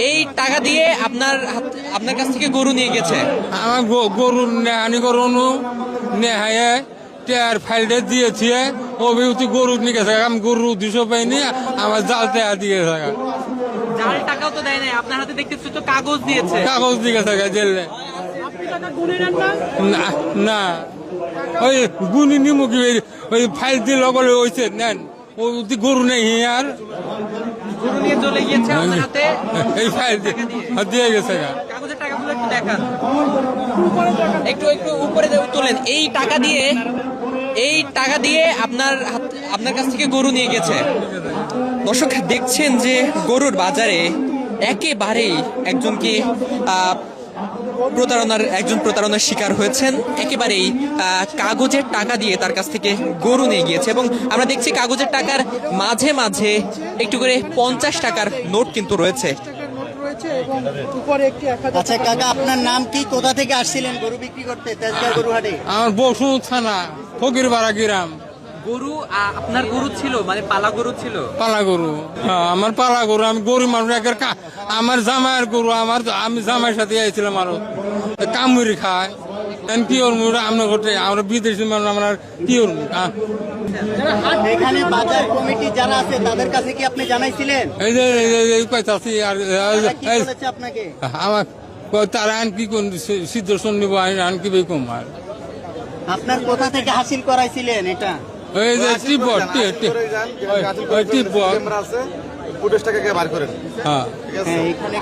এই টাকা দিয়ে আপনার কাছ থেকে গরু নিয়ে গেছে। আমার গরু নেহানি গরু নেহায় টেয়ার ফাইলটা দিয়েছে অভিভূতি গরু নিয়ে গেছে। আমি গরু 200 পাইনি, আমার জাল টেয়ার দিয়ে থাকা। জাল টাকাও তো দেয় নাই, আপনার হাতে দেখতেছি তো কাগজ দিয়েছে। কাগজ দিয়ে গেছে জেলে। না ওই গুনি নিমুখী ওই ফাইল দিয়ে লগলে হয়েছে নেন ওই গরু নেই আর গরু নিয়ে চলে গিয়েছে আপনার হাতে। এই ফাইল দিয়ে গেছে। কাগজের টাকাগুলো একটু দেখান, একটু উপরে তোলেন। এই টাকা দিয়ে আপনার কাছ থেকে গরু নিয়ে গেছে। দর্শক দেখছেন যে গরুর বাজারে একেবারেই একজন প্রতারণার শিকার হয়েছেন। একেবারেই কাগজের টাকা দিয়ে তার কাছ থেকে গরু নিয়ে গিয়েছে এবং আমরা দেখছি কাগজের টাকার মাঝে মাঝে একটু করে 50 টাকার নোট কিন্তু রয়েছে। আচ্ছা কাকা, আপনার নাম কি? কোথা থেকে আসছিলেন গরু বিক্রি করতে তেজগাঁও গরুহাটে? আমার বসু থানা ফকিরপাড়া গ্রাম। গরু আপনার গরু ছিল, মানে পালা গরু ছিল? পালা গরু, আমার পালা গরু। আমি গরিব মানুষ, আমার জামাইয়ের গরু। আমি জামাইয়ের সাথে আইছিলাম আরো কামড়ি খায়। কি করবো আমরা ঘটে, আমরা বিদেশি মানুষ, আমরা কি করবো। এখানে বাজার কমিটি যারা আছে তাদের কাছে কি আপনি জানাইছিলেন? এই যে পাইতাছি আর কি বলেছে আপনাকে? আমার তারা আন কি কোন সিদ্ধর্শন নিব আন কি কম আর আপনার কোথা থেকে হাসিল করাইছিলেন এটা? ওই যে টিপট টিপট ফুটেজ টাকা বার করেন। হ্যাঁ এখানে